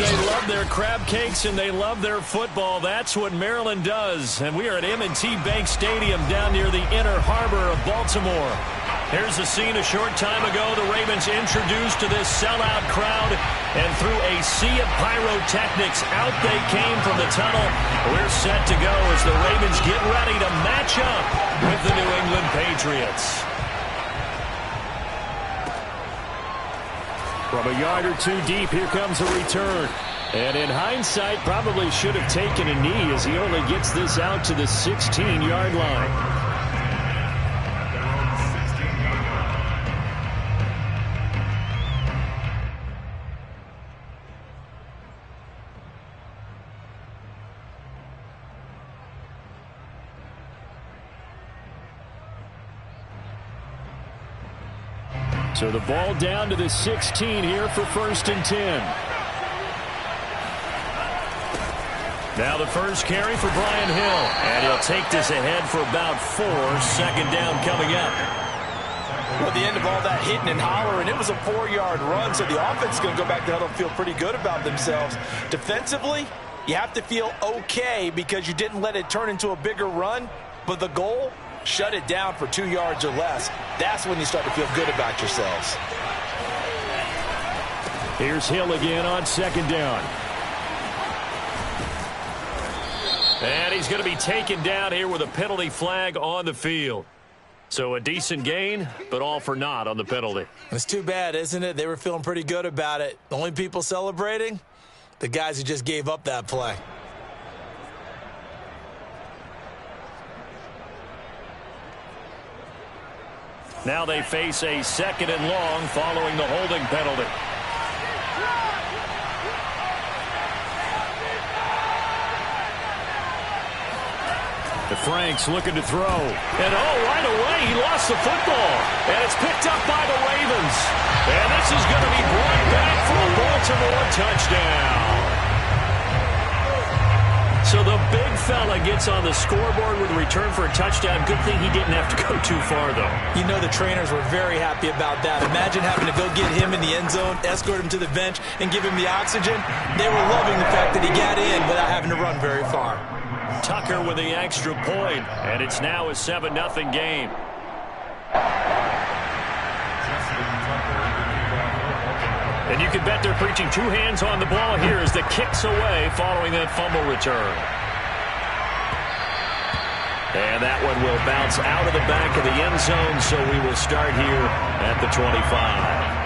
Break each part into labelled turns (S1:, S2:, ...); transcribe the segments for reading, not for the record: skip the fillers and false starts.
S1: They love their crab cakes and they love their football. That's what Maryland does. And we are at M&T Bank Stadium down near the Inner Harbor of Baltimore. Here's the scene a short time ago. The Ravens introduced to this sellout crowd, and through a sea of pyrotechnics, out they came from the tunnel. We're set to go as the Ravens get ready to match up with the New England Patriots. From a yard or two deep, here comes a return. And in hindsight, probably should have taken a knee as he only gets this out to the 16-yard line. So the ball down to the 16 here for 1st and 10. Now the first carry for Brian Hill. And he'll take this ahead for about 4. 2nd down coming up.
S2: Well, at the end of all that hitting and hollering, it was a 4-yard run, so the offense is going to go back to huddle and feel pretty good about themselves. Defensively, you have to feel okay because you didn't let it turn into a bigger run, but the goal, shut it down for 2 yards or less. That's when you start to feel good about yourselves.
S1: Here's Hill again on 2nd down. And he's going to be taken down here with a penalty flag on the field. So a decent gain, but all for naught on the penalty.
S2: It's too bad, isn't it? They were feeling pretty good about it. The only people celebrating, the guys who just gave up that play.
S1: Now they face a 2nd and long following the holding penalty. The Franks looking to throw. And right away he lost the football. And it's picked up by the Ravens. And this is going to be brought back for a Baltimore touchdown. So the big fella gets on the scoreboard with a return for a touchdown. Good thing he didn't have to go too far, though.
S2: You know the trainers were very happy about that. Imagine having to go get him in the end zone, escort him to the bench, and give him the oxygen. They were loving the fact that he got in without having to run very far.
S1: Tucker with the extra point, and it's now a 7-0 game. And you can bet they're preaching 2 hands on the ball here as the kick's away following that fumble return. And that one will bounce out of the back of the end zone, so we will start here at the 25.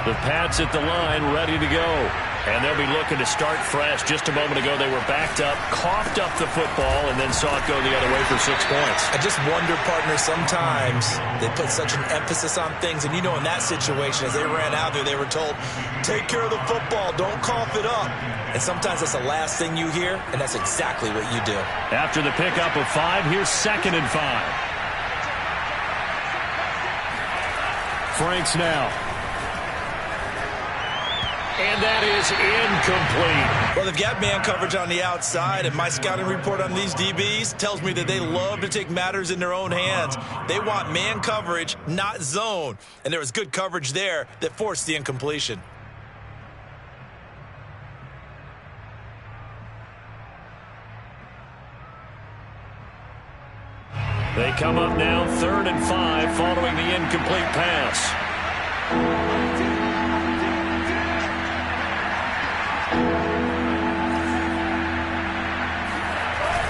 S1: The Pats at the line, ready to go. And they'll be looking to start fresh. Just a moment ago, they were backed up, coughed up the football, and then saw it go the other way for 6 points.
S2: I just wonder, partner, sometimes they put such an emphasis on things. And, you know, in that situation, as they ran out there, they were told, take care of the football, don't cough it up. And sometimes that's the last thing you hear, and that's exactly what you do.
S1: After the pickup of 5, here's 2nd and 5. Franks now. And that is incomplete.
S2: Well, they've got man coverage on the outside, and my scouting report on these DBs tells me that they love to take matters in their own hands. They want man coverage, not zone. And there was good coverage there that forced the incompletion.
S1: They come up now 3rd and 5 following the incomplete pass.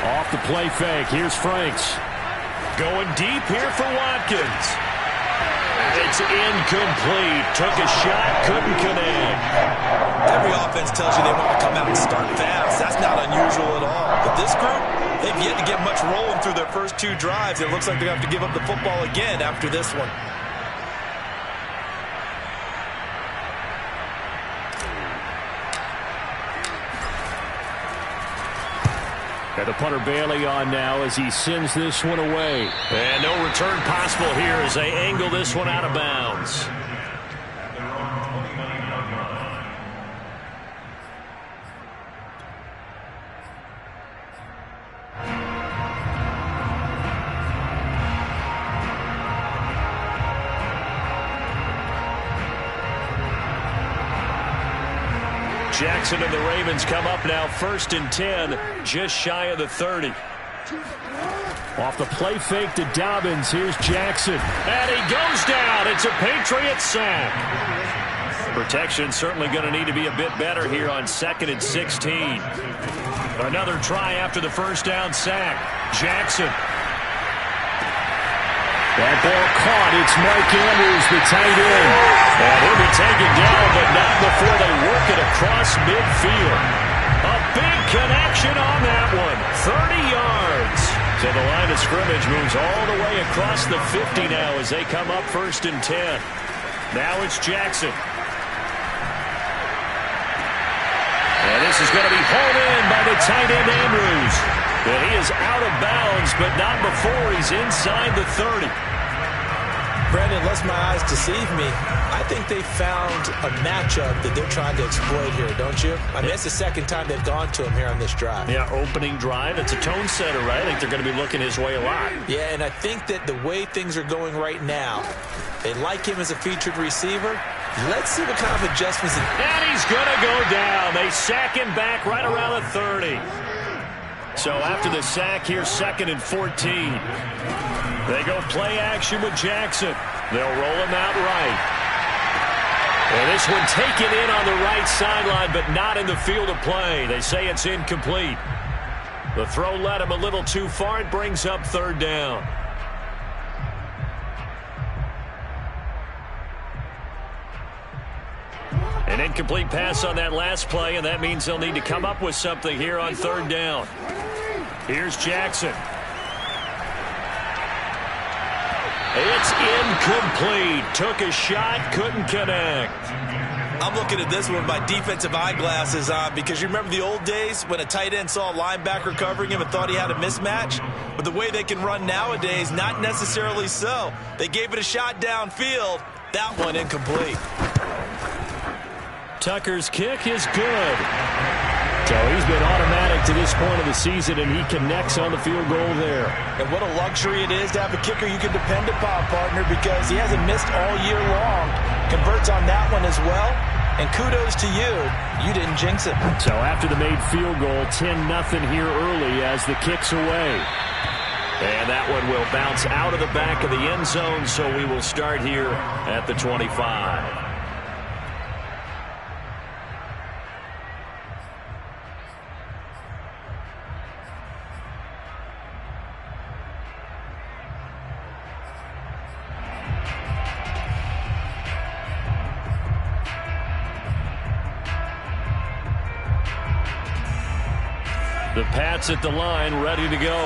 S1: Off the play fake. Here's Franks. Going deep here for Watkins. It's incomplete. Took a shot, couldn't connect.
S2: Every offense tells you they want to come out and start fast. That's not unusual at all. But this group, they've yet to get much rolling through their first 2 drives. It looks like they're going to have to give up the football again after this one.
S1: And the punter Bailey on now as he sends this one away. And no return possible here as they angle this one out of bounds. Jackson and the Ravens come up now 1st and 10, just shy of the 30. Off the play fake to Dobbins. Here's Jackson. And he goes down. It's a Patriots sack. Protection certainly going to need to be a bit better here on 2nd and 16. Another try after the first down sack. Jackson. That ball caught. It's Mark Andrews, the tight end. And he'll be taken down, but not before they work it across midfield. A big connection on that one. 30 yards. So the line of scrimmage moves all the way across the 50 now as they come up 1st and 10. Now it's Jackson. And this is going to be hauled in by the tight end Andrews. And he is out of bounds, but not before he's inside the 30.
S2: Brandon, lest my eyes deceive me, I think they found a matchup that they're trying to exploit here, don't you? I mean, it's the second time they've gone to him here on this drive.
S1: Yeah, opening drive. It's a tone setter, right? I think they're going to be looking his way a lot.
S2: Yeah, and I think that the way things are going right now, they like him as a featured receiver. Let's see what kind of adjustments.
S1: And he's going to go down. They sack him back right around the 30. So after the sack, here's 2nd and 14. They go play action with Jackson. They'll roll him out right. And this one taken in on the right sideline, but not in the field of play. They say it's incomplete. The throw led him a little too far. It brings up 3rd down. An incomplete pass on that last play, and that means they'll need to come up with something here on 3rd down. Here's Jackson. It's incomplete. Took a shot, couldn't connect.
S2: I'm looking at this one with my defensive eyeglasses on because you remember the old days when a tight end saw a linebacker covering him and thought he had a mismatch? But the way they can run nowadays, not necessarily so. They gave it a shot downfield. That one incomplete.
S1: Tucker's kick is good. So he's been automatic to this point of the season, and he connects on the field goal there.
S2: And what a luxury it is to have a kicker you can depend upon, partner, because he hasn't missed all year long. Converts on that one as well. And kudos to you. You didn't jinx it.
S1: So after the made field goal, 10-0 here early as the kick's away. And that one will bounce out of the back of the end zone, so we will start here at the 25. The Pats at the line, ready to go.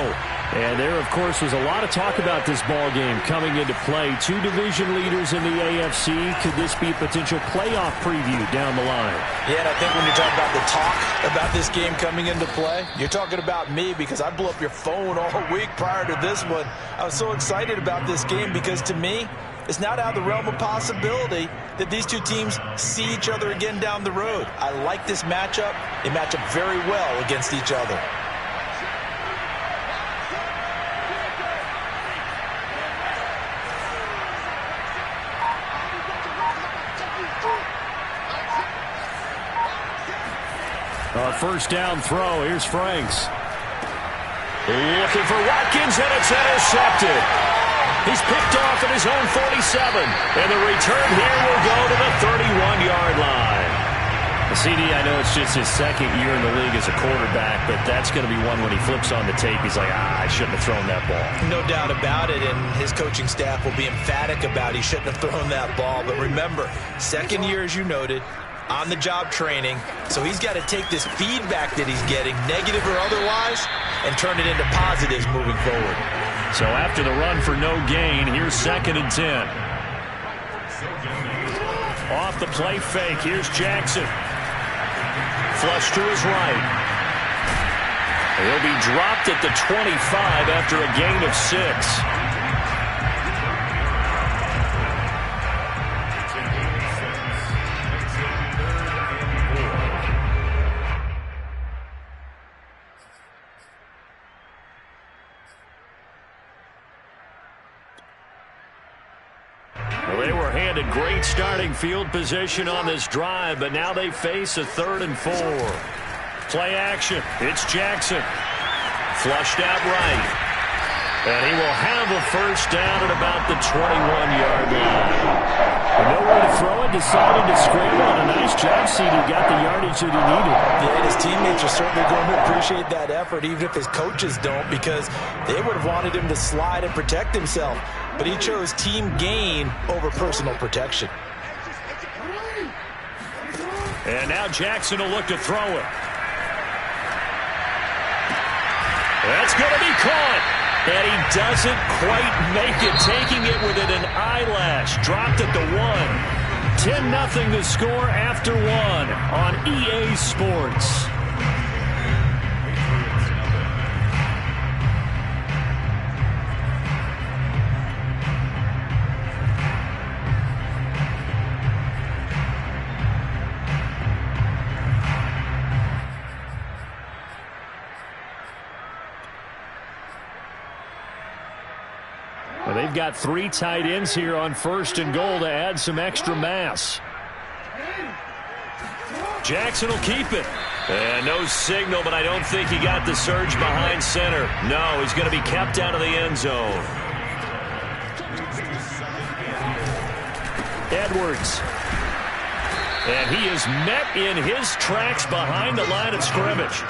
S1: And there, of course, was a lot of talk about this ball game coming into play. 2 division leaders in the AFC. Could this be a potential playoff preview down the line?
S2: Yeah, and I think when you're talking about the talk about this game coming into play, you're talking about me because I blew up your phone all week prior to this one. I was so excited about this game because, to me, it's not out of the realm of possibility that these two teams see each other again down the road. I like this matchup. They match up very well against each other.
S1: First down throw. Here's Franks. Looking for Watkins, and it's intercepted. He's picked off at his own 47. And the return here will go to the 31-yard line. CD, I know it's just his second year in the league as a quarterback, but that's going to be one when he flips on the tape. He's like, I shouldn't have thrown that ball.
S2: No doubt about it, and his coaching staff will be emphatic about he shouldn't have thrown that ball. But remember, second year, as you noted, on-the-job training, so he's got to take this feedback that he's getting, negative or otherwise, and turn it into positives moving forward.
S1: So after the run for no gain, here's 2nd and 10. Off the play fake, here's Jackson. Flush to his right. He'll be dropped at the 25 after a gain of 6. Well, they were handed great starting field position on this drive, but now they face a 3rd and 4. Play action. It's Jackson. Flushed out right. And he will have a first down at about the 21-yard line. Nowhere to throw it, decided to scramble, and a nice job, CD. Got the yardage that he needed.
S2: Yeah, and his teammates are certainly going to appreciate that effort, even if his coaches don't, because they would have wanted him to slide and protect himself. But he chose team gain over personal protection.
S1: And now Jackson will look to throw it. That's going to be caught. And he doesn't quite make it, taking it within an eyelash. Dropped at the 1. 10-0 the score after 1 on EA Sports. Well, they've got 3 tight ends here on 1st and goal to add some extra mass. Jackson will keep it. And no signal, but I don't think he got the surge behind center. No, he's going to be kept out of the end zone. Edwards. And he is met in his tracks behind the line of scrimmage.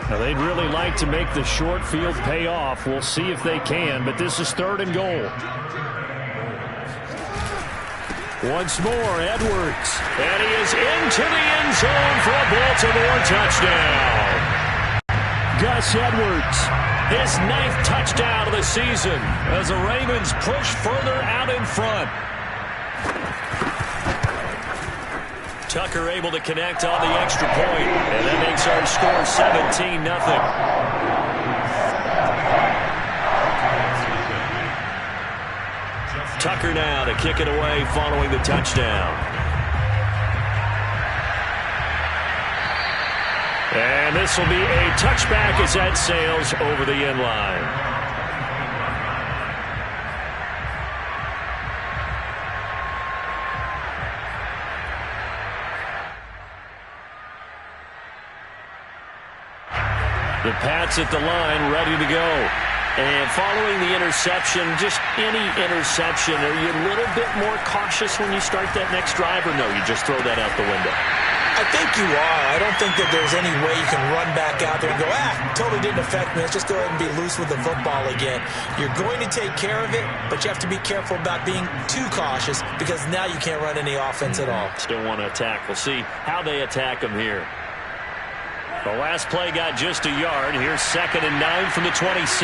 S1: Now, they'd really like to make the short field pay off. We'll see if they can, but this is 3rd and goal. Once more, Edwards. And he is into the end zone for a Baltimore touchdown. Gus Edwards, his 9th touchdown of the season as the Ravens push further out in front. Tucker able to connect on the extra point, and that makes our score 17-0. Tucker now to kick it away following the touchdown. And this will be a touchback as that sails over the end line. The Pats at the line, ready to go. And following the interception, just any interception, are you a little bit more cautious when you start that next drive, or no, you just throw that out the window?
S2: I think you are. I don't think that there's any way you can run back out there and go, totally didn't affect me. Let's just go ahead and be loose with the football again. You're going to take care of it, but you have to be careful about being too cautious because now you can't run any offense at all.
S1: Still want to attack. We'll see how they attack them here. The last play got just a yard. Here's 2nd and 9 from the 26.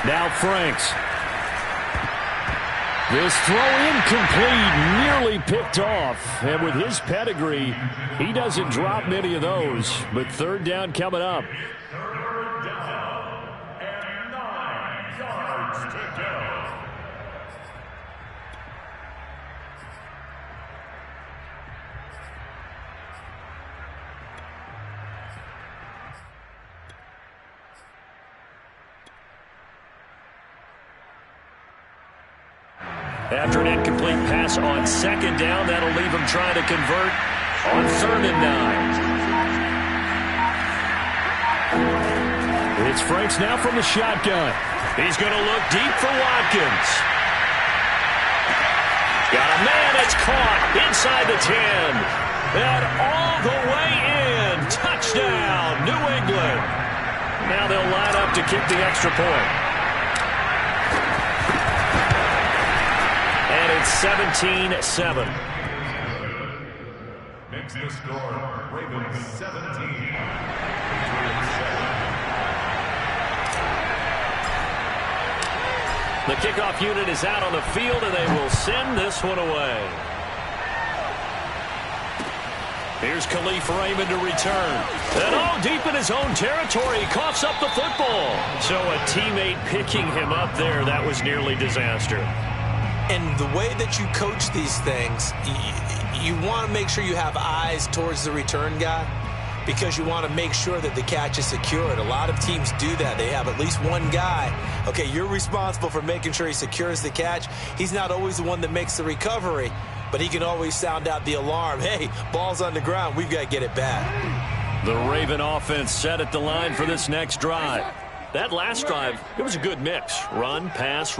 S1: Now Franks. This throw incomplete, nearly picked off. And with his pedigree, he doesn't drop many of those. But 3rd down coming up. After an incomplete pass on 2nd down, that'll leave him trying to convert on 3rd and 9. It's Franks now from the shotgun. He's going to look deep for Watkins. Got a man, it's caught inside the 10. And all the way in. Touchdown, New England. Now they'll line up to kick the extra point. And it's 17-7.
S3: Makes the score Ravens 17.
S1: The kickoff unit is out on the field, and they will send this one away. Here's Khalif Raymond to return. And deep in his own territory, he coughs up the football. So a teammate picking him up there, that was nearly disaster.
S2: And the way that you coach these things, you want to make sure you have eyes towards the return guy because you want to make sure that the catch is secured. A lot of teams do that. They have at least one guy. Okay, you're responsible for making sure he secures the catch. He's not always the one that makes the recovery, but he can always sound out the alarm. Hey, ball's on the ground. We've got to get it back.
S1: The Raven offense set at the line for this next drive. That last drive, it was a good mix. Run, pass,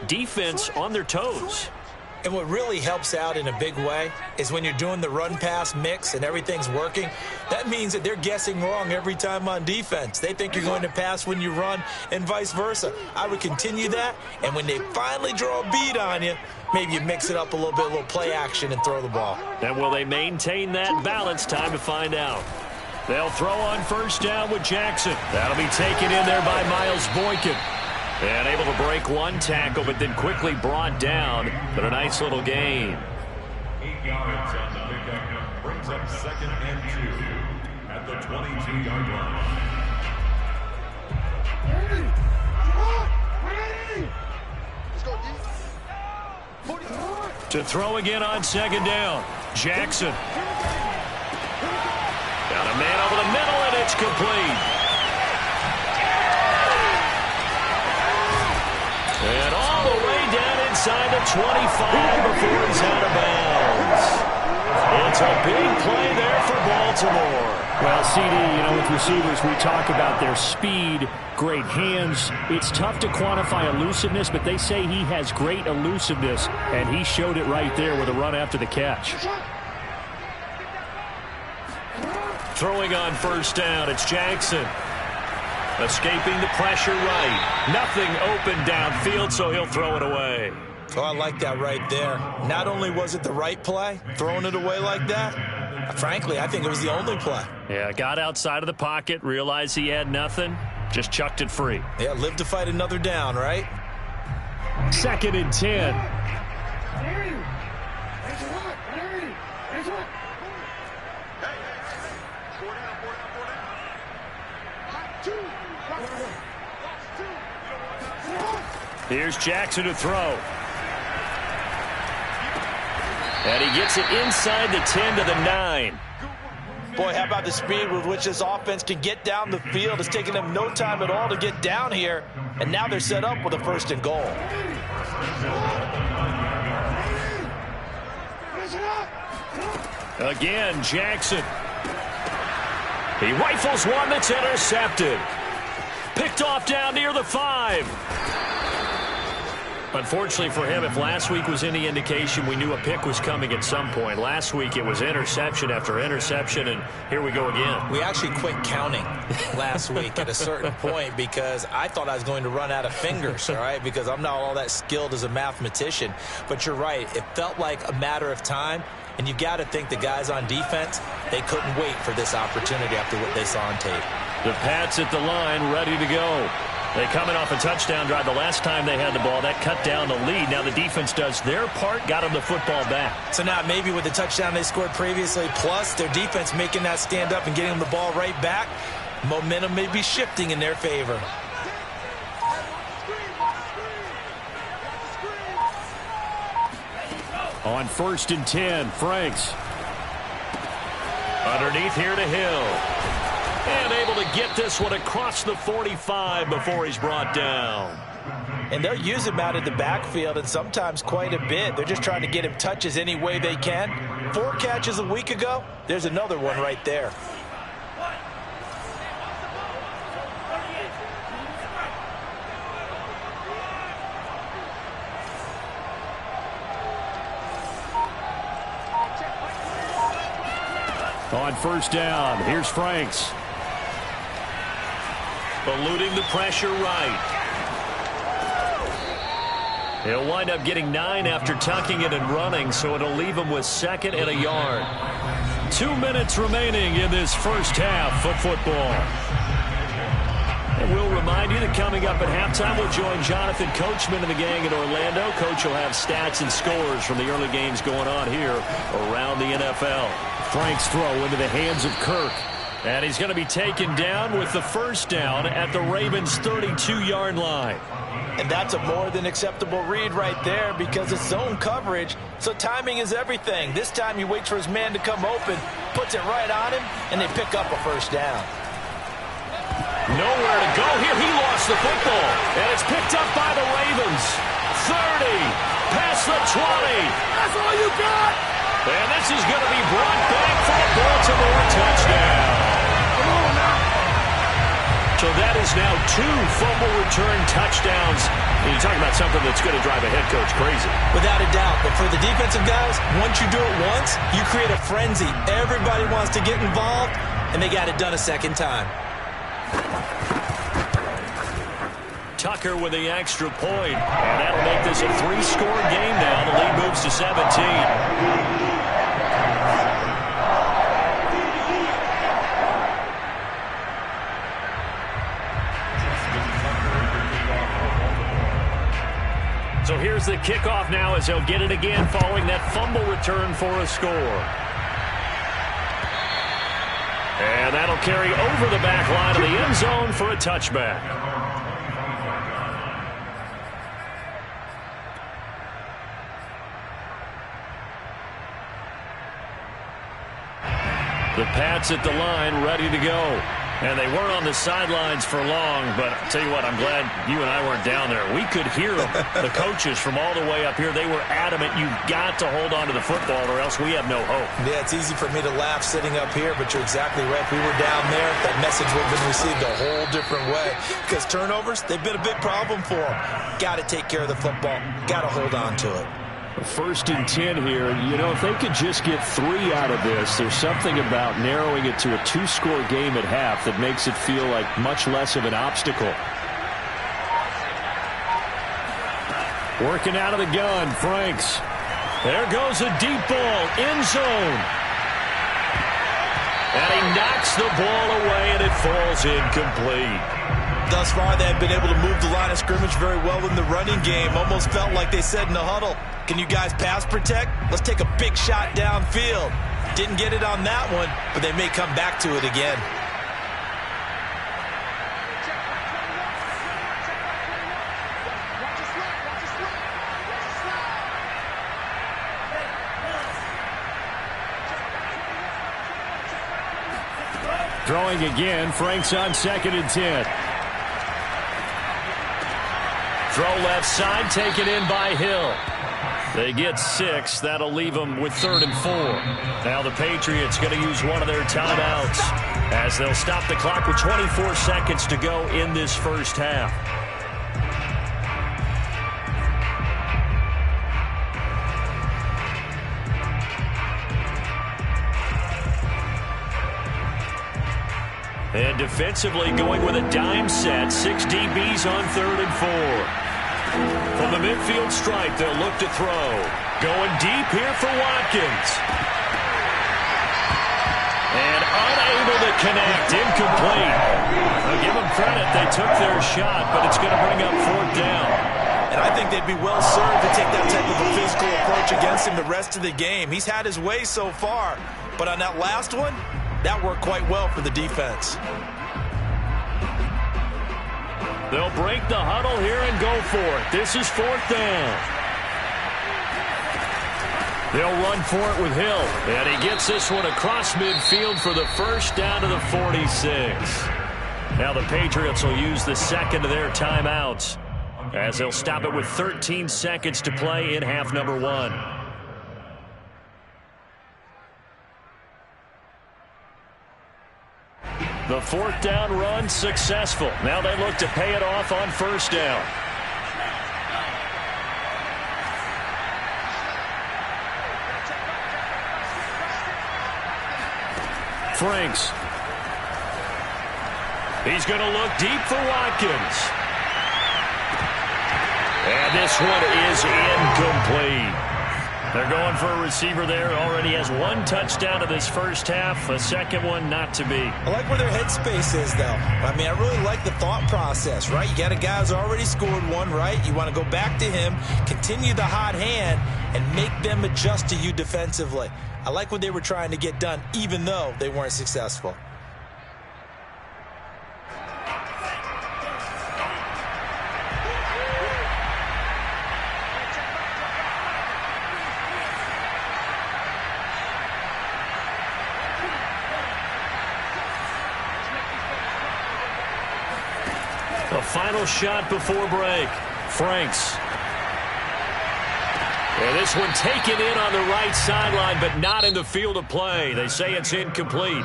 S1: defense on their toes.
S2: And what really helps out in a big way is when you're doing the run-pass mix and everything's working, that means that they're guessing wrong every time on defense. They think you're going to pass when you run and vice versa. I would continue that, and when they finally draw a beat on you, maybe you mix it up a little bit, a little play action, and throw the ball.
S1: And will they maintain that balance? Time to find out. They'll throw on first down with Jackson. That'll be taken in there by Miles Boykin. And able to break one tackle, but then quickly brought down. But a nice little gain.
S3: 8 yards on the pickup. Brings up 2nd and 2 at the 22-yard line.
S1: To throw again on 2nd down. Jackson. Got a man over the middle, and it's complete. And all the way down inside the 25 before he's out of bounds. It's a big play there for Baltimore.
S4: Well, CD, with receivers, we talk about their speed, great hands. It's tough to quantify elusiveness, but they say he has great elusiveness, and he showed it right there with a run after the catch.
S1: Throwing on first down, it's Jackson. Escaping the pressure right. Nothing open downfield, so he'll throw it away.
S2: Oh, I like that right there. Not only was it the right play, throwing it away like that, frankly, I think it was the only play.
S1: Yeah, got outside of the pocket, realized he had nothing, just chucked it free.
S2: Yeah, live to fight another down, right?
S4: 2nd and 10.
S1: Here's Jackson to throw. And he gets it inside the 10 to the 9.
S2: Boy, how about the speed with which this offense can get down the field? It's taking them no time at all to get down here. And now they're set up with a 1st and goal.
S1: Again, Jackson. He rifles one that's intercepted. Picked off down near the 5. Unfortunately for him, if last week was any indication, we knew a pick was coming at some point. Last week it was interception after interception, and here we go again.
S2: We actually quit counting last week at a certain point because I thought I was going to run out of fingers, all right, because I'm not all that skilled as a mathematician. But you're right. It felt like a matter of time, and you got to think the guys on defense, they couldn't wait for this opportunity after what they saw on tape.
S1: The Pats at the line, ready to go. They coming off a touchdown drive the last time they had the ball. That cut down the lead. Now the defense does their part, got them the football back.
S2: So now maybe with the touchdown they scored previously, plus their defense making that stand up and getting them the ball right back, momentum may be shifting in their favor.
S4: On 1st and 10, Franks.
S1: Underneath here to Hill. And able to get this one across the 45 before he's brought down.
S2: And they'll use him out of the backfield, and sometimes quite a bit. They're just trying to get him touches any way they can. 4 catches a week ago. There's another one right there.
S4: On first down, here's Franks.
S1: Eluding the pressure right. He'll wind up getting 9 after tucking it and running, so it'll leave him with 2nd and a yard. 2 minutes remaining in this first half of football. And we'll remind you that coming up at halftime, we'll join Jonathan Coachman and the gang in Orlando. Coach will have stats and scores from the early games going on here around the NFL.
S4: Frank's throw into the hands of Kirk.
S1: And he's going to be taken down with the first down at the Ravens' 32-yard line.
S2: And that's a more than acceptable read right there because it's zone coverage, so timing is everything. This time he waits for his man to come open, puts it right on him, and they pick up a first down.
S1: Nowhere to go here. He lost the football, and it's picked up by the Ravens. 30, past the 20.
S5: That's all you got.
S1: And this is going to be brought back for a Baltimore touchdown.
S5: Come on now.
S1: So that is now 2 fumble return touchdowns. And you're talking about something that's going to drive a head coach crazy.
S2: Without a doubt. But for the defensive guys, once you do it once, you create a frenzy. Everybody wants to get involved, and they got it done a second time.
S1: Tucker with the extra point. And that'll make this a 3-score game now. The lead moves to 17. So here's the kickoff now as they'll get it again following that fumble return for a score. And that'll carry over the back line of the end zone for a touchback. The Pats at the line, ready to go. And they weren't on the sidelines for long, but I'll tell you what, I'm glad you and I weren't down there. We could hear them, the coaches from all the way up here. They were adamant, you've got to hold on to the football or else we have no hope.
S2: Yeah, it's easy for me to laugh sitting up here, but you're exactly right. If we were down there, that message would have been received a whole different way. Because turnovers, they've been a big problem for them. Got to take care of the football. Got to hold on to it.
S4: 1st and 10 here. You know, if they could just get 3 out of this, there's something about narrowing it to a 2-score game at half that makes it feel like much less of an obstacle. Working out of the gun, Franks.
S1: There goes a deep ball, end zone. And he knocks the ball away, and it falls incomplete.
S2: Thus far, they have been able to move the line of scrimmage very well in the running game. Almost felt like they said in the huddle, can you guys pass protect? Let's take a big shot downfield. Didn't get it on that one, but they may come back to it again.
S4: Throwing again, Franks on 2nd and 10.
S1: Throw left side, taken in by Hill. They get 6. That'll leave them with 3rd and 4. Now the Patriots going to use one of their timeouts as they'll stop the clock with 24 seconds to go in this first half. And defensively going with a dime set. 6 DBs on 3rd and 4. From the midfield stripe, they'll look to throw. Going deep here for Watkins. And unable to connect. Incomplete. I'll give them credit. They took their shot, but it's going to bring up 4th down.
S2: And I think they'd be well served to take that type of a physical approach against him the rest of the game. He's had his way so far, but on that last one, that worked quite well for the defense.
S1: They'll break the huddle here and go for it. This is 4th down. They'll run for it with Hill. And he gets this one across midfield for the first down to the 46. Now the Patriots will use the 2nd of their timeouts as they'll stop it with 13 seconds to play in half number 1. The 4th down run successful. Now they look to pay it off on 1st down. Franks. He's going to look deep for Watkins. And this one is incomplete. They're going for a receiver there. Already has one touchdown in this first half. A second one not to be.
S2: I like where their headspace is, though. I mean, I really like the thought process, right? You got a guy who's already scored one, right? You want to go back to him, continue the hot hand, and make them adjust to you defensively. I like what they were trying to get done, even though they weren't successful.
S1: The final shot before break. Franks. And this one taken in on the right sideline, but not in the field of play. They say it's incomplete.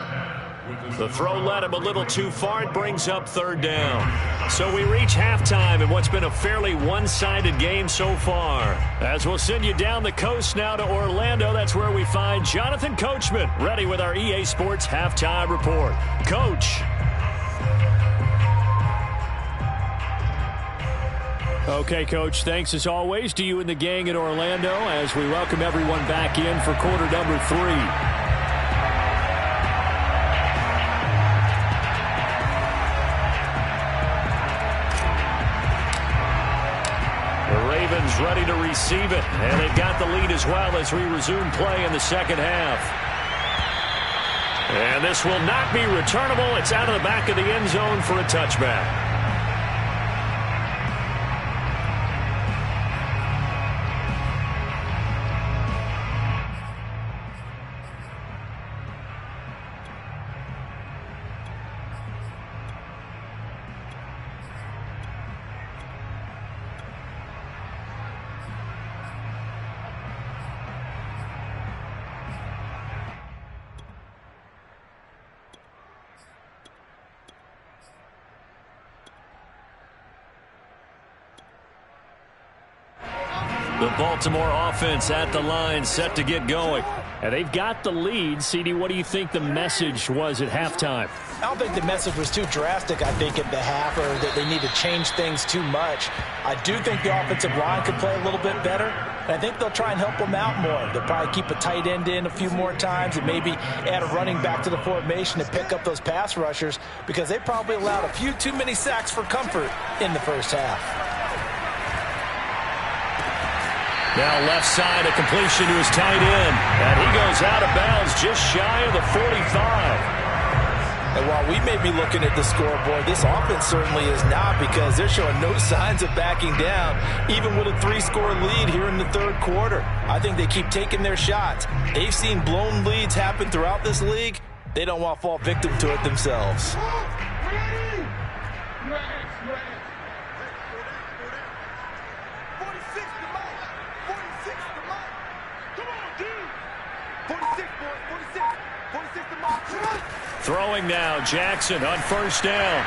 S1: The throw led him a little too far. It brings up third down. So we reach halftime in what's been a fairly one-sided game so far. As we'll send you down the coast now to Orlando, that's where we find Jonathan Coachman, ready with our EA Sports Halftime Report. Coach.
S4: Okay, Coach, thanks as always to you and the gang in Orlando as we welcome everyone back in for quarter number 3.
S1: The Ravens ready to receive it, and they've got the lead as well as we resume play in the second half. And this will not be returnable. It's out of the back of the end zone for a touchback. The Baltimore offense at the line, set to get going.
S4: And they've got the lead. CD, what do you think the message was at halftime?
S2: I don't think the message was too drastic, I think, at the half, or that they need to change things too much. I do think the offensive line could play a little bit better, and I think they'll try and help them out more. They'll probably keep a tight end in a few more times and maybe add a running back to the formation to pick up those pass rushers, because they probably allowed a few too many sacks for comfort in the first half.
S1: Now left side, a completion to his tight end. And he goes out of bounds just shy of the 45.
S2: And while we may be looking at the scoreboard, this offense certainly is not, because they're showing no signs of backing down, even with a 3-score lead here in the third quarter. I think they keep taking their shots. They've seen blown leads happen throughout this league. They don't want to fall victim to it themselves.
S1: Throwing now, Jackson on first down.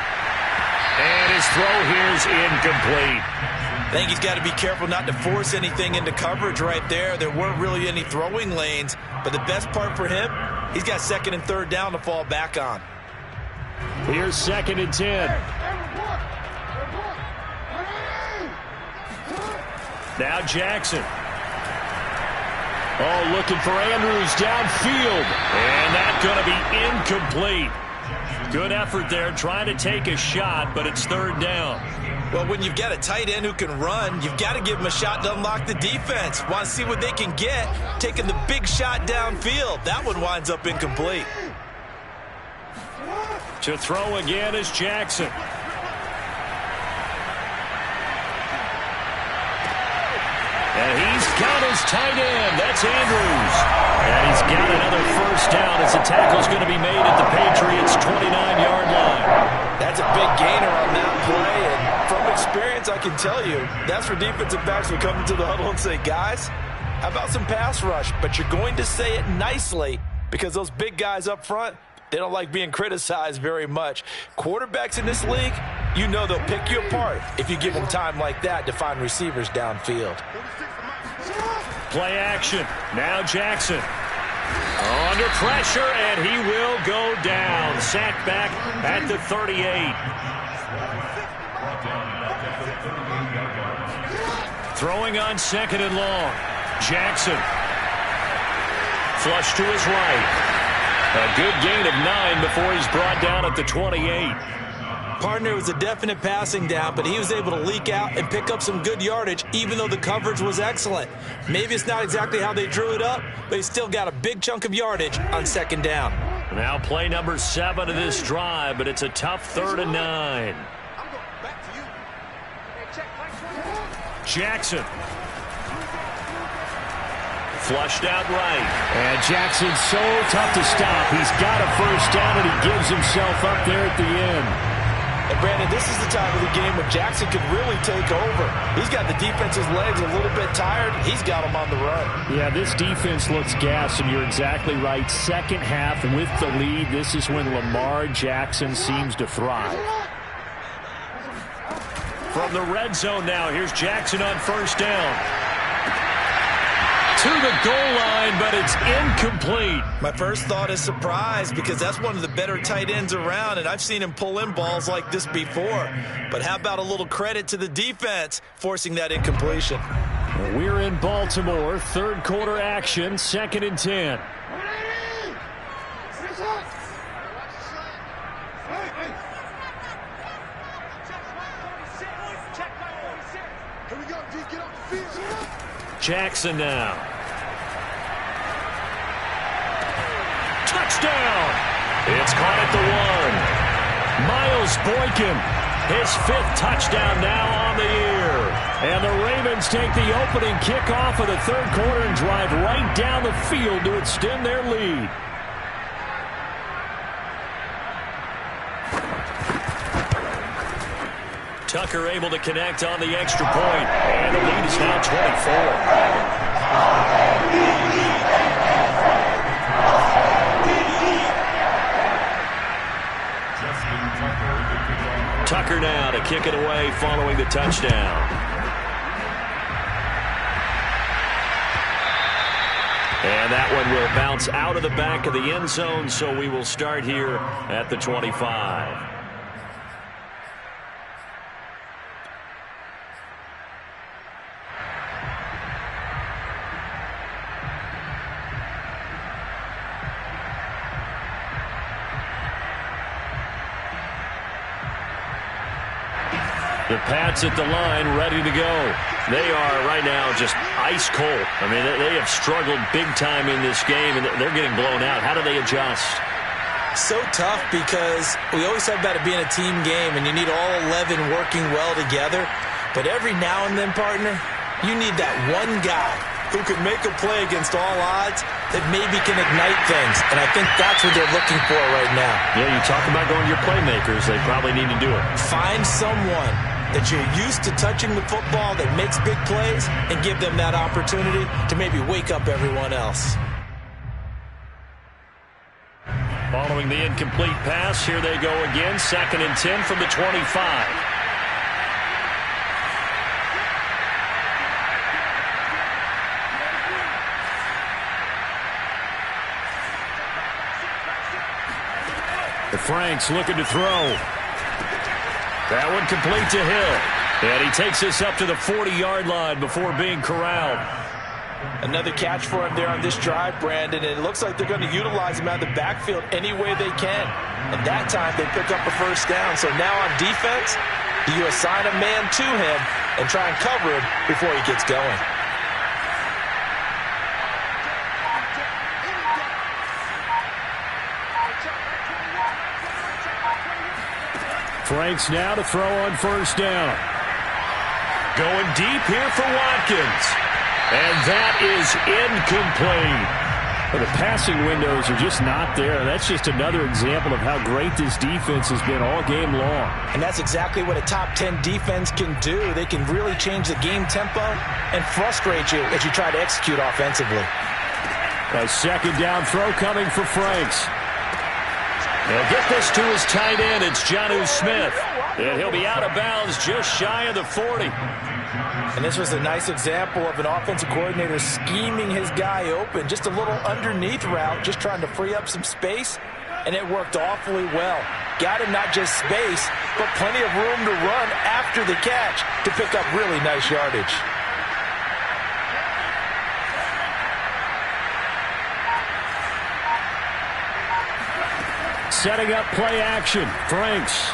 S1: And his throw here is incomplete.
S2: I think he's got to be careful not to force anything into coverage right there. There weren't really any throwing lanes, but the best part for him, he's got second and third down to fall back on.
S1: Here's second and 10. Now Jackson. Oh, looking for Andrews downfield. And that's going to be incomplete. Good effort there, trying to take a shot, but it's third down.
S2: Well, when you've got a tight end who can run, you've got to give him a shot to unlock the defense. Want to see what they can get, taking the big shot downfield. That one winds up incomplete.
S1: To throw again is Jackson. And he's got his tight end. That's Andrews. And he's got another first down as the tackle's going to be made at the Patriots' 29-yard line.
S2: That's a big gainer on that play. And from experience, I can tell you, that's where defensive backs will come into the huddle and say, guys, how about some pass rush? But you're going to say it nicely, because those big guys up front, they don't like being criticized very much. Quarterbacks in this league, you know they'll pick you apart if you give them time like that to find receivers downfield.
S1: Play action. Now Jackson. Under pressure, and he will go down. Sacked back at the 38. Throwing on second and long. Jackson. Flush to his right. A good gain of 9 before he's brought down at the 28.
S2: Partner, was a definite passing down, but he was able to leak out and pick up some good yardage, even though the coverage was excellent. Maybe it's not exactly how they drew it up, but he still got a big chunk of yardage on second down.
S1: Now play number 7 of this drive, but it's a tough 3rd and 9. Jackson. Flushed out right.
S4: And Jackson's so tough to stop. He's got a first down, and he gives himself up there at the end.
S2: And Brandon, this is the time of the game when Jackson could really take over. He's got the defense's legs a little bit tired. He's got them on the run.
S4: Yeah, this defense looks gassed, and you're exactly right. Second half with the lead, this is when Lamar Jackson seems to thrive.
S1: From the red zone now, here's Jackson on first down. To the goal line, but it's incomplete.
S2: My first thought is surprise, because that's one of the better tight ends around, and I've seen him pull in balls like this before. But how about a little credit to the defense forcing that incompletion?
S4: We're in Baltimore, third quarter action, 2nd and 10.
S1: Jackson now. Touchdown! It's caught at the 1. Miles Boykin, his 5th touchdown now on the year. And the Ravens take the opening kickoff of the third quarter and drive right down the field to extend their lead. Tucker able to connect on the extra point, and the lead is now 24. Tucker now to kick it away following the touchdown. And that one will bounce out of the back of the end zone, so we will start here at the 25. The Pats at the line, ready to go. They are right now just ice cold. I mean, they have struggled big time in this game, and they're getting blown out. How do they adjust?
S2: So tough, because we always talk about it being a team game, and you need all 11 working well together. But every now and then, partner, you need that one guy who can make a play against all odds that maybe can ignite things. And I think that's what they're looking for right now.
S1: Yeah, you talk about going to your playmakers. They probably need to do it.
S2: Find someone that you're used to touching the football that makes big plays and give them that opportunity to maybe wake up everyone else.
S1: Following the incomplete pass, here they go again. 2nd and 10 from the 25. Franks looking to throw. That one complete to Hill. And he takes us up to the 40-yard line before being corralled.
S2: Another catch for him there on this drive, Brandon. And it looks like they're going to utilize him out of the backfield any way they can. And that time they pick up a first down. So now on defense, you assign a man to him and try and cover him before he gets going.
S4: Franks now to throw on first down.
S1: Going deep here for Watkins. And that is incomplete.
S4: Well, the passing windows are just not there. That's just another example of how great this defense has been all game long.
S2: And that's exactly what a top 10 defense can do. They can really change the game tempo and frustrate you as you try to execute offensively.
S4: A second down throw coming for Franks.
S1: They'll get this to his tight end. It's Jonnu Smith. And he'll be out of bounds just shy of the 40.
S2: And this was a nice example of an offensive coordinator scheming his guy open. Just a little underneath route, just trying to free up some space. And it worked awfully well. Got him not just space, but plenty of room to run after the catch to pick up really nice yardage.
S4: setting up play action. Franks.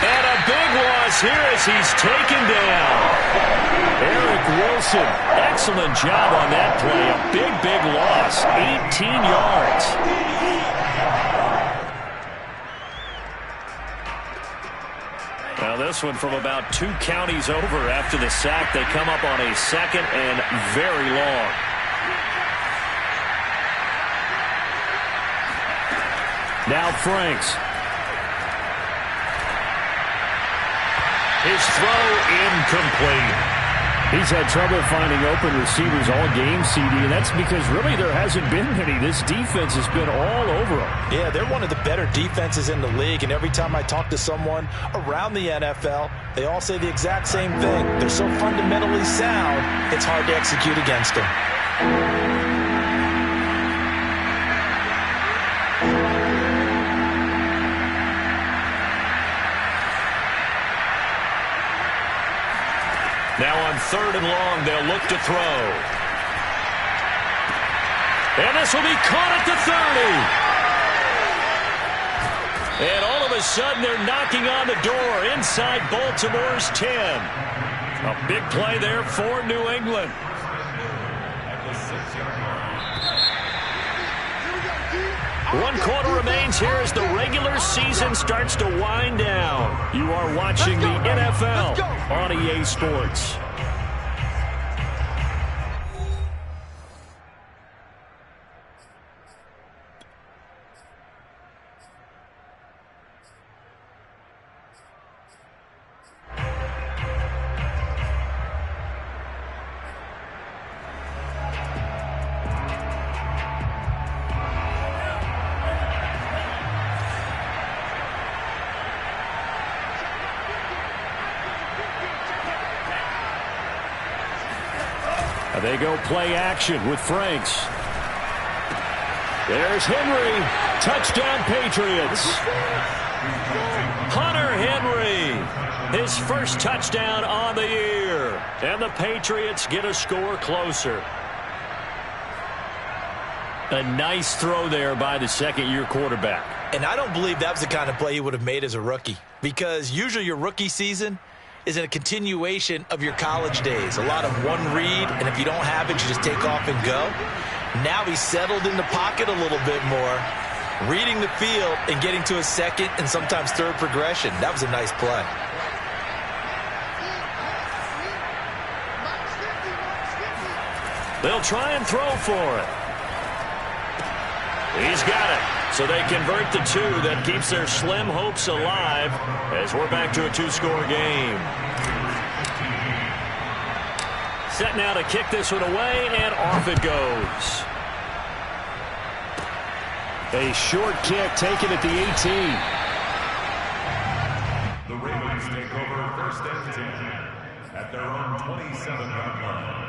S1: And a big loss here as he's taken down. Eric Wilson, excellent job on that play. A big loss, 18 yards. Now this one from about 2 counties over after the sack. They come up on a 2nd and very long.
S4: Now Franks.
S1: His throw incomplete.
S4: He's had trouble finding open receivers all game, CD, and that's because really there hasn't been many. This defense has been all over them.
S2: Yeah, they're one of the better defenses in the league, and every time I talk to someone around the NFL, they all say the exact same thing. They're so fundamentally sound, it's hard to execute against them.
S1: Now on 3rd and long, they'll look to throw. And this will be caught at the 30. And all of a sudden, they're knocking on the door inside Baltimore's 10. A big play there for New England. One quarter remains here as the regular season starts to wind down. You are watching the NFL on EA Sports.
S4: They go play action with Franks. There's Henry. Touchdown, Patriots.
S1: Hunter Henry, his first touchdown on the year. And the Patriots get a score closer. A nice throw there by the second-year quarterback.
S2: And I don't believe that was the kind of play he would have made as a rookie, because usually your rookie season is a continuation of your college days. A lot of one read, and if you don't have it, you just take off and go. Now he's settled in the pocket a little bit more, reading the field and getting to a second and sometimes third progression. That was a nice play.
S1: They'll try and throw for it. He's got it. So they convert the 2. That keeps their slim hopes alive as we're back to a 2-score game. Set now to kick this one away, and off it goes.
S4: A short kick taken at the 18.
S3: The Ravens take over 1st and 10 at their own 27-yard line.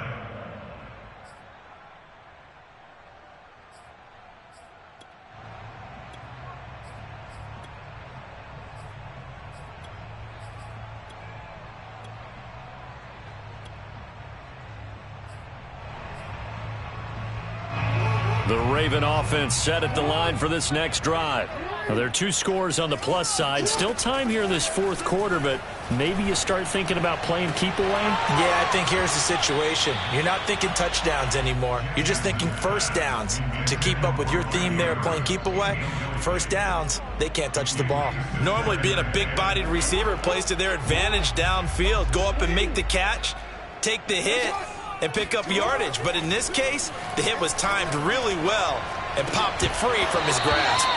S1: The Raven offense set at the line for this next drive. Now, there are 2 scores on the plus side. Still time here in this 4th quarter, but maybe you start thinking about playing keep away?
S2: Yeah, I think here's the situation. You're not thinking touchdowns anymore. You're just thinking first downs. To keep up with your theme there, playing keep away, first downs, they can't touch the ball. Normally being a big-bodied receiver plays to their advantage downfield. Go up and make the catch, take the hit, and pick up yardage. But in this case, the hit was timed really well and popped it free from his grasp.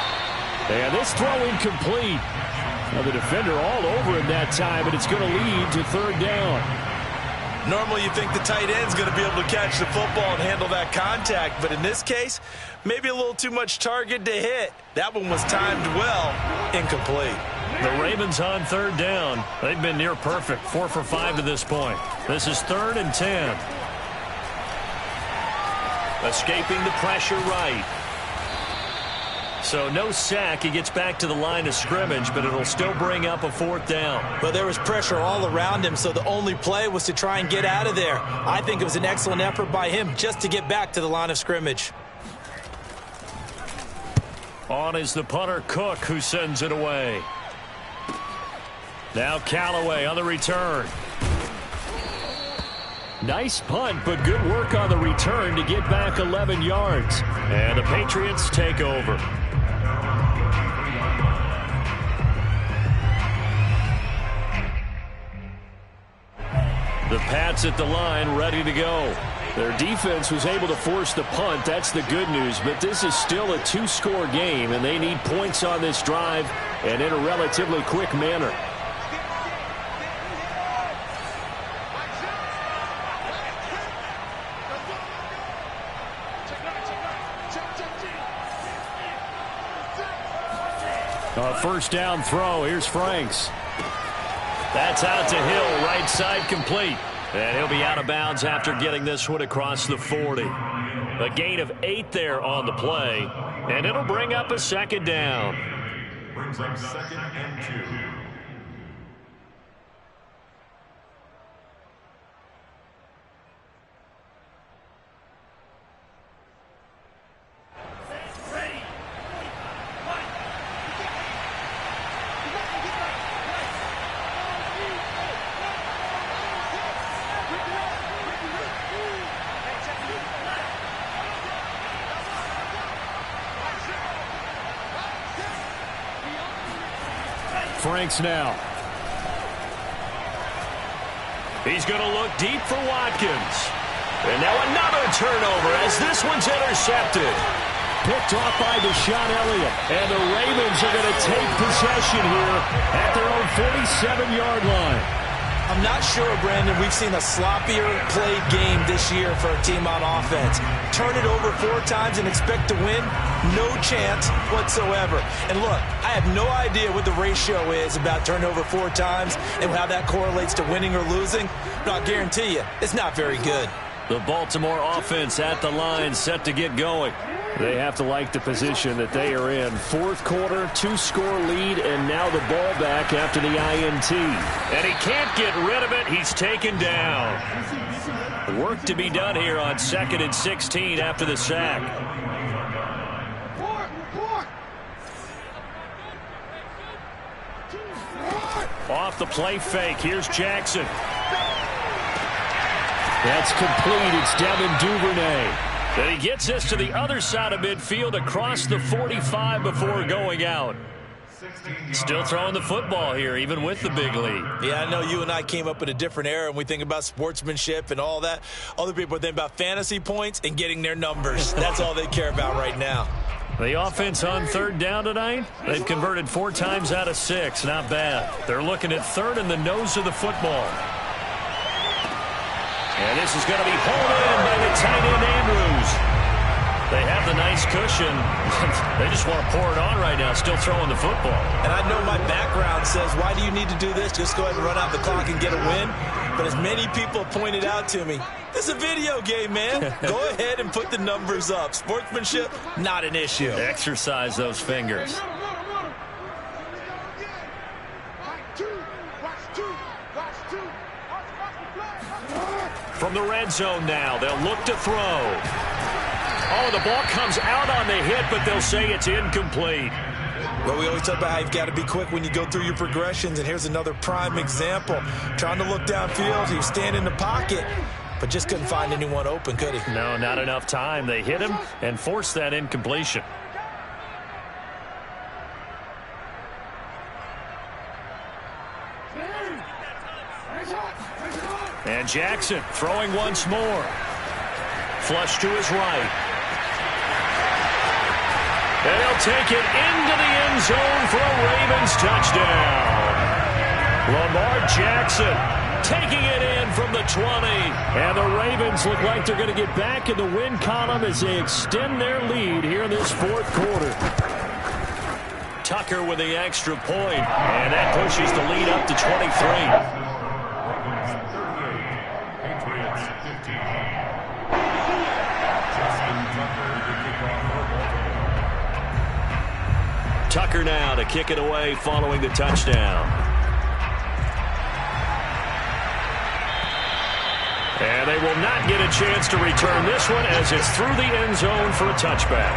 S4: And this throw incomplete. Now the defender all over him that time, and it's going to lead to 3rd down.
S2: Normally you think the tight end's going to be able to catch the football and handle that contact, but in this case, maybe a little too much target to hit. That one was timed well, incomplete.
S1: The Ravens on 3rd down. They've been near perfect, 4 for 5 to this point. This is 3rd and 10. Escaping the pressure right. So no sack. He gets back to the line of scrimmage, but it'll still bring up a 4th down.
S2: But there was pressure all around him, so the only play was to try and get out of there. I think it was an excellent effort by him just to get back to the line of scrimmage.
S1: On is the punter, Cook, who sends it away. Now Callaway on the return. Nice punt, but good work on the return to get back 11 yards. And the Patriots take over. The Pats at the line, ready to go. Their defense was able to force the punt. That's the good news. But this is still a two-score game, and they need points on this drive and in a relatively quick manner. A first down throw. Here's Franks. That's out to Hill, right side complete. And he'll be out of bounds after getting this one across the 40. A gain of 8 there on the play. And it'll bring up a second down.
S3: Brings up 2nd and 2.
S1: Franks now. He's going to look deep for Watkins. And now another turnover as this one's intercepted. Picked off by Deshaun Elliott. And the Ravens are going to take possession here at their own 47-yard line.
S2: I'm not sure, Brandon, we've seen a sloppier played game this year for a team on offense. Turn it over 4 times and expect to win? No chance whatsoever. And look, I have no idea what the ratio is about turnover 4 times and how that correlates to winning or losing. But I'll guarantee you, it's not very good.
S1: The Baltimore offense at the line, set to get going. They have to like the position that they are in. Fourth quarter, 2-score lead, and now the ball back after the INT. And he can't get rid of it. He's taken down. Work to be done here on 2nd and 16 after the sack. Off the play fake. Here's Jackson. That's complete. It's Devin Duvernay. Then he gets this to the other side of midfield across the 45 before going out. Still throwing the football here, even with the big lead.
S2: Yeah, I know you and I came up in a different era, and we think about sportsmanship and all that. Other people are thinking about fantasy points and getting their numbers. That's all they care about right now.
S1: The offense on 3rd down tonight, they've converted 4 times out of 6. Not bad. They're looking at 3rd in the nose of the football. And this is going to be pulled in by the tight end, Andrews. They have the nice cushion. They just want to pour it on right now, still throwing the football.
S2: And I know my background says, why do you need to do this? Just go ahead and run out the clock and get a win. But as many people pointed out to me, this is a video game, man. Go ahead and put the numbers up. Sportsmanship, not an issue.
S1: Exercise those fingers. From the red zone now, they'll look to throw. Oh, the ball comes out on the hit, but they'll say it's incomplete.
S2: Well, we always talk about how you've got to be quick when you go through your progressions, and here's another prime example. Trying to look downfield, he was standing in the pocket, but just couldn't find anyone open, could he?
S1: No, not enough time. They hit him and forced that incompletion. And Jackson throwing once more. Flush to his right. And he'll take it into the end zone for a Ravens touchdown. Lamar Jackson taking it in from the 20. And the Ravens look like they're going to get back in the win column as they extend their lead here in this 4th quarter. Tucker with the extra point. And that pushes the lead up to 23. Tucker now to kick it away following the touchdown. And they will not get a chance to return this one as it's through the end zone for a touchback.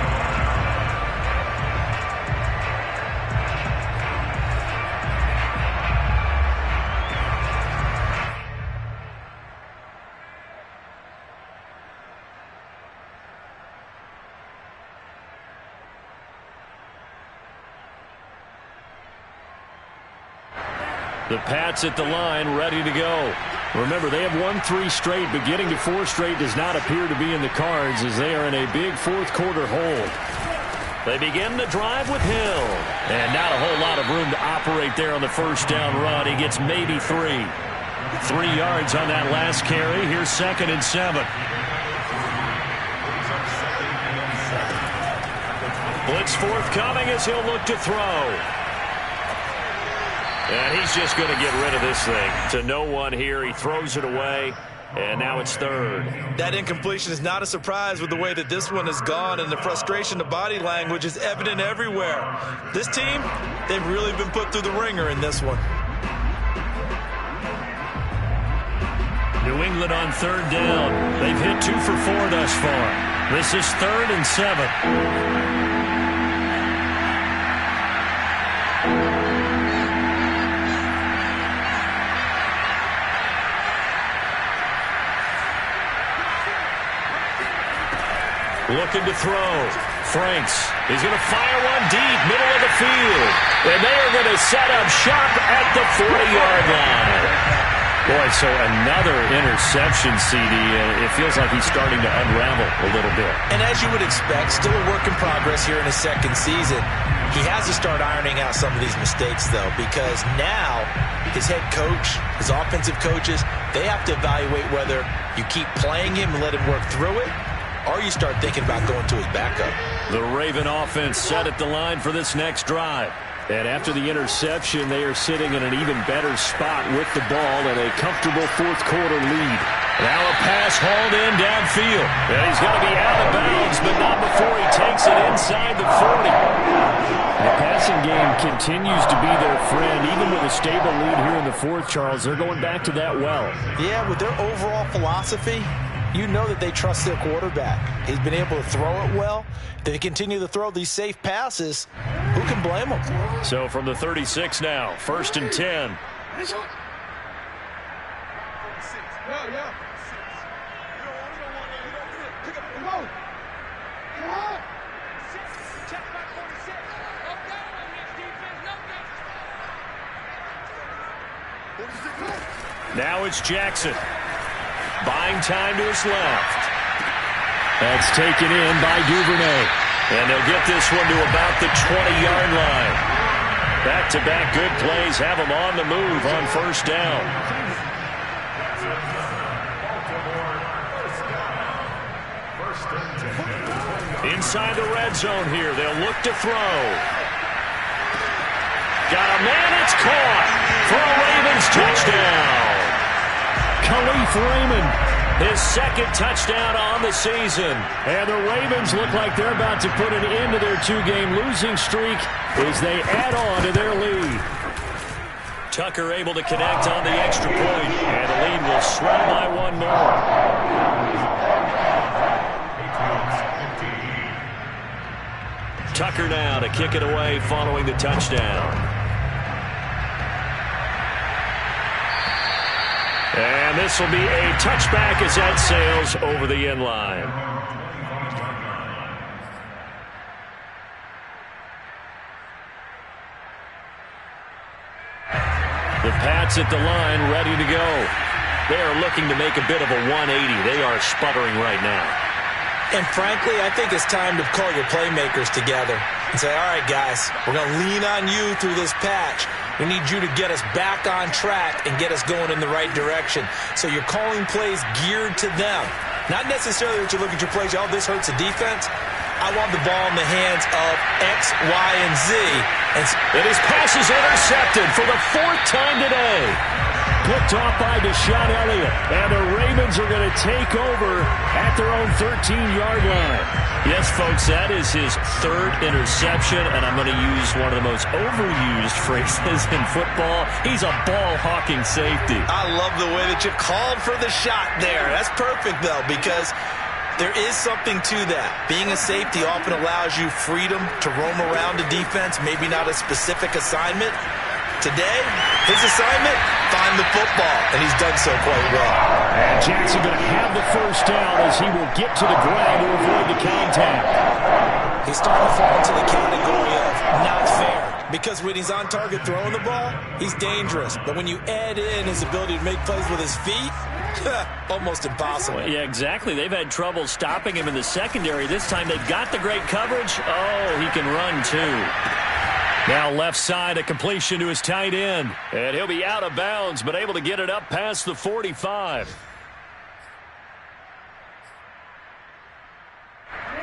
S1: The Pats at the line, ready to go. Remember, they have won 3 straight, but getting to 4 straight does not appear to be in the cards as they are in a big fourth-quarter hold. They begin the drive with Hill. And not a whole lot of room to operate there on the first down run. He gets maybe 3. 3 yards on that last carry. Here's 2nd and 7. Blitz forthcoming as he'll look to throw. And he's just going to get rid of this thing. To no one here. He throws it away. And now it's 3rd.
S2: That incompletion is not a surprise with the way that this one has gone, and the frustration of body language is evident everywhere. This team, they've really been put through the ringer in this one.
S1: New England on 3rd down. They've hit 2 for 4 thus far. This is 3rd and 7. Looking to throw. Franks. He's going to fire one deep, middle of the field. And they are going to set up shop at the 40-yard line. Boy, so another interception, CD. It feels like he's starting to unravel a little bit.
S2: And as you would expect, still a work in progress here in his 2nd season. He has to start ironing out some of these mistakes, though, because now his head coach, his offensive coaches, they have to evaluate whether you keep playing him and let him work through it, or you start thinking about going to his backup.
S1: The Raven offense set at the line for this next drive. And after the interception, they are sitting in an even better spot with the ball and a comfortable fourth-quarter lead. Now a pass hauled in downfield. And he's got to be out of bounds, but not before he takes it inside the 40. The passing game continues to be their friend. Even with a stable lead here in the 4th, Charles, they're going back to that well.
S2: Yeah, with their overall philosophy, you know that they trust their quarterback. He's been able to throw it well. If they continue to throw these safe passes, who can blame them?
S1: So from the 36 now, 1st and 10. Now it's Jackson. Buying time to his left. That's taken in by Duvernay. And they'll get this one to about the 20-yard line. Back-to-back good plays have them on the move on 1st down. Inside the red zone here. They'll look to throw. Got a man. It's caught for a Ravens touchdown. Khalif Raymond, his 2nd touchdown on the season. And the Ravens look like they're about to put an end to their 2-game losing streak as they add on to their lead. Tucker able to connect on the extra point, and the lead will swell by 1 more. Tucker now to kick it away following the touchdown. And this will be a touchback as that sails over the end line. The Pats at the line, ready to go. They are looking to make a bit of a 180. They are sputtering right now.
S2: And frankly, I think it's time to call your playmakers together and say, all right, guys, we're going to lean on you through this patch. We need you to get us back on track and get us going in the right direction. So you're calling plays geared to them. Not necessarily that you look at your plays, oh, this hurts the defense. I want the ball in the hands of X, Y, and Z.
S1: And his pass is intercepted for the 4th time today. Picked off by Deshaun Elliott. And the Ravens are going to take over at their own 13-yard line. Yes, folks, that is his 3rd interception, and I'm going to use one of the most overused phrases in football. He's a ball-hawking safety.
S2: I love the way that you called for the shot there. That's perfect, though, because there is something to that. Being a safety often allows you freedom to roam around the defense, maybe not a specific assignment. Today, his assignment, find the football, and he's done so quite well.
S4: And Jackson going to have the 1st down as he will get to the ground to avoid the contact.
S2: He's starting to fall into the category of not fair. because when he's on target throwing the ball, he's dangerous. But when you add in his ability to make plays with his feet, almost impossible.
S1: Well, yeah, exactly. They've had trouble stopping him in the secondary. This time they've got the great coverage. Oh, he can run too. Now left side, a completion to his tight end. And he'll be out of bounds, but able to get it up past the 45.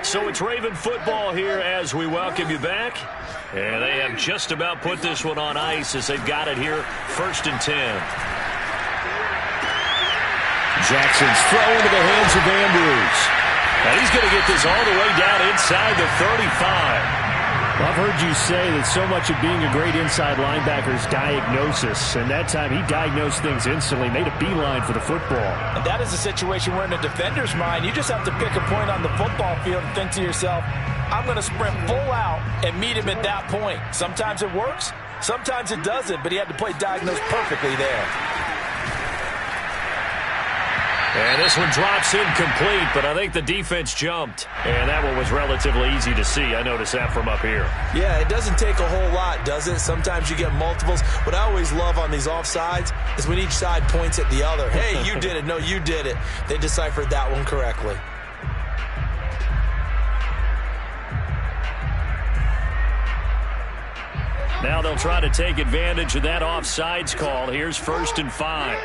S1: So it's Raven football here as we welcome you back. And they have just about put this one on ice as they've got it here, 1st and 10.
S4: Jackson's throw into the hands of Andrews.
S1: And he's going to get this all the way down inside the 35.
S4: Well, I've heard you say that so much of being a great inside linebacker is diagnosis. And that time he diagnosed things instantly, made a beeline for the football.
S2: And that is a situation where in a defender's mind, you just have to pick a point on the football field and think to yourself, I'm going to sprint full out and meet him at that point. Sometimes it works, sometimes it doesn't, but he had to play diagnosed perfectly there.
S1: And this one drops incomplete, but I think the defense jumped. And that one was relatively easy to see. I noticed that from up here.
S2: Yeah, it doesn't take a whole lot, does it? Sometimes you get multiples. What I always love on these offsides is when each side points at the other. Hey, you did it. No, you did it. They deciphered that one correctly.
S1: Now they'll try to take advantage of that offsides call. Here's 1st and 5.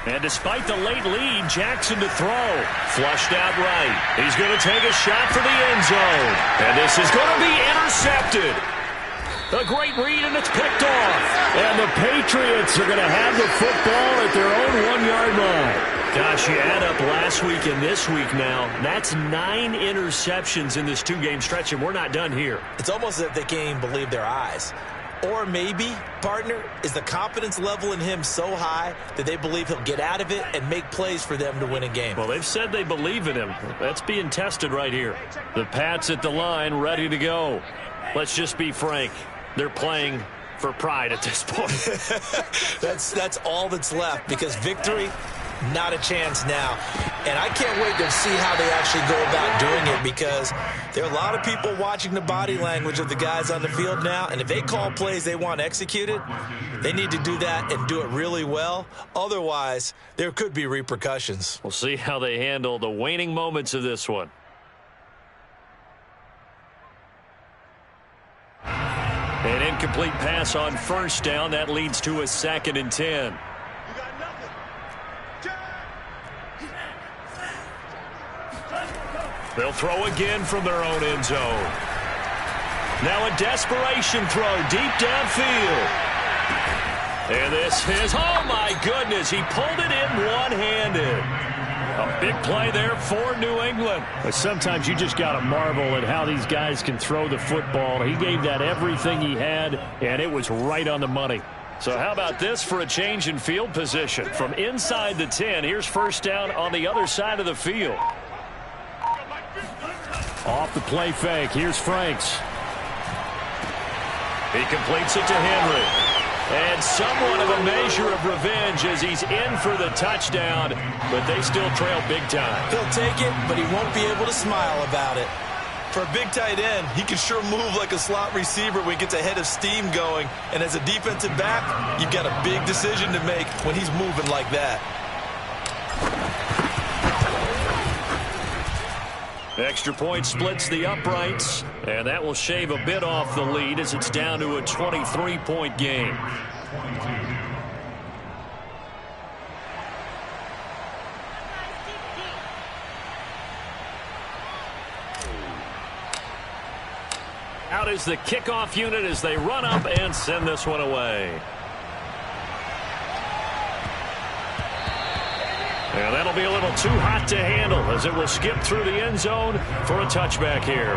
S1: And despite the late lead, Jackson to throw. Flushed out right. He's going to take a shot for the end zone. And this is going to be intercepted. A great read, and it's picked off.
S4: And the Patriots are going to have the football at their own 1-yard line.
S1: Gosh, you add up last week and this week now. That's 9 interceptions in this 2-game stretch, and we're not done here.
S2: It's almost as if they can't even believe their eyes. Or maybe, partner, is the confidence level in him so high that they believe he'll get out of it and make plays for them to win a game.
S1: Well, they've said they believe in him. That's being tested right here. The Pats at the line, ready to go. Let's just be frank. They're playing for pride at this point.
S2: That's all that's left, because victory, not a chance now. And I can't wait to see how they actually go about doing it, because there are a lot of people watching the body language of the guys on the field now, and if they call plays they want executed, they need to do that and do it really well. Otherwise, there could be repercussions.
S1: We'll see how they handle the waning moments of this one. An incomplete pass on 1st down. That leads to a 2nd and 10. They'll throw again from their own end zone. Now a desperation throw deep downfield. And this is, oh my goodness, he pulled it in one-handed. A big play there for New England.
S4: But sometimes you just got to marvel at how these guys can throw the football. He gave that everything he had, and it was right on the money.
S1: So how about this for a change in field position? From inside the 10, here's 1st down on the other side of the field.
S4: Off the play fake, here's Franks.
S1: He completes it to Henry. And somewhat of a measure of revenge as he's in for the touchdown, but they still trail big time.
S2: He'll take it, but he won't be able to smile about it. For a big tight end, he can sure move like a slot receiver when he gets a head of steam going. And as a defensive back, you've got a big decision to make when he's moving like that.
S1: Extra point splits the uprights, and that will shave a bit off the lead as it's down to a 23-point game. Out is the kickoff unit as they run up and send this one away. And that'll be a little too hot to handle as it will skip through the end zone for a touchback here.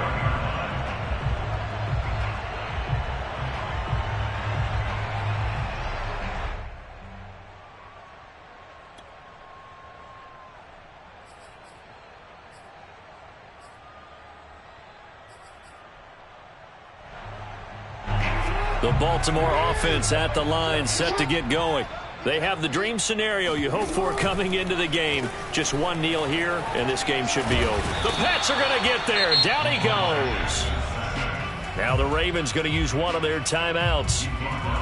S1: The Baltimore offense at the line, set to get going. They have the dream scenario you hope for coming into the game. Just one kneel here, and this game should be over. The Pats are going to get there. Down he goes. Now the Ravens going to use one of their timeouts.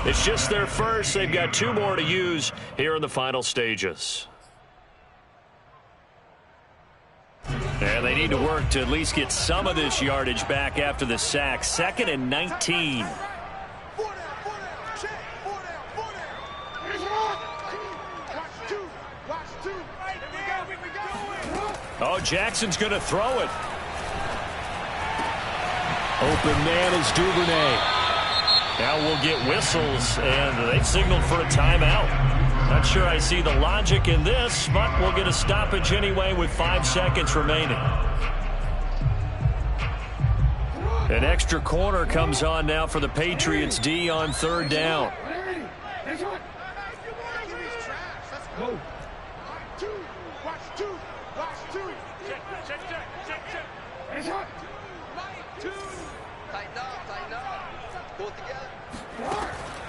S1: It's just their first. They've got 2 more to use here in the final stages. And they need to work to at least get some of this yardage back after the sack. 2nd and 19. Oh, Jackson's going to throw it. Open man is Duvernay. Now we'll get whistles, and they've signaled for a timeout. Not sure I see the logic in this, but we'll get a stoppage anyway with 5 seconds remaining. An extra corner comes on now for the Patriots D on 3rd down.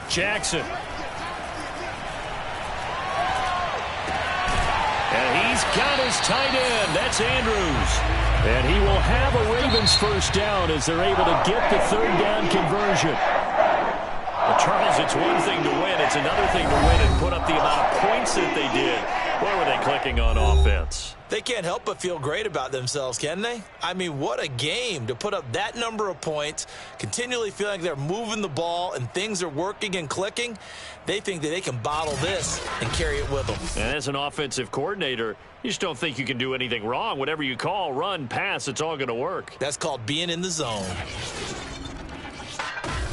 S1: Jackson. And he's got his tight end. That's Andrews. And he will have a Ravens first down as they're able to get the 3rd down conversion. Well, Charles, it's one thing to win. It's another thing to win and put up the amount of points that they did. Where were they clicking on offense?
S2: They can't help but feel great about themselves, can they? I mean, what a game to put up that number of points, continually feeling like they're moving the ball and things are working and clicking. They think that they can bottle this and carry it with them.
S1: And as an offensive coordinator, you just don't think you can do anything wrong. Whatever you call, run, pass, it's all going to work.
S2: That's called being in the zone.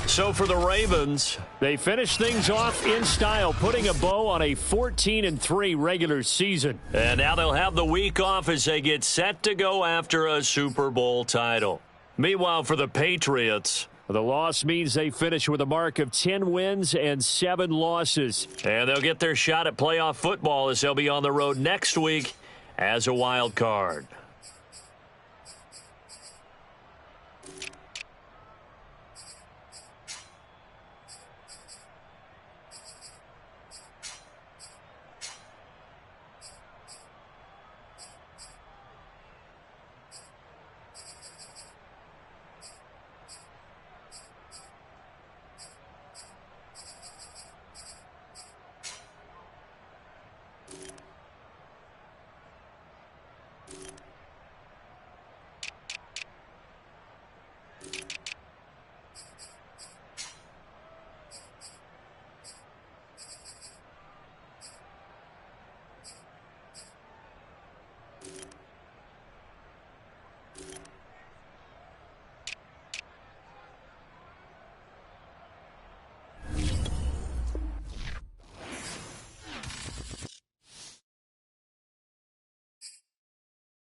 S1: So for the Ravens,
S4: they finish things off in style, putting a bow on a 14-3 regular season.
S1: And now they'll have the week off as they get set to go after a Super Bowl title. Meanwhile, for the Patriots,
S4: the loss means they finish with a mark of 10 wins and 7 losses.
S1: And they'll get their shot at playoff football as they'll be on the road next week as a wild card.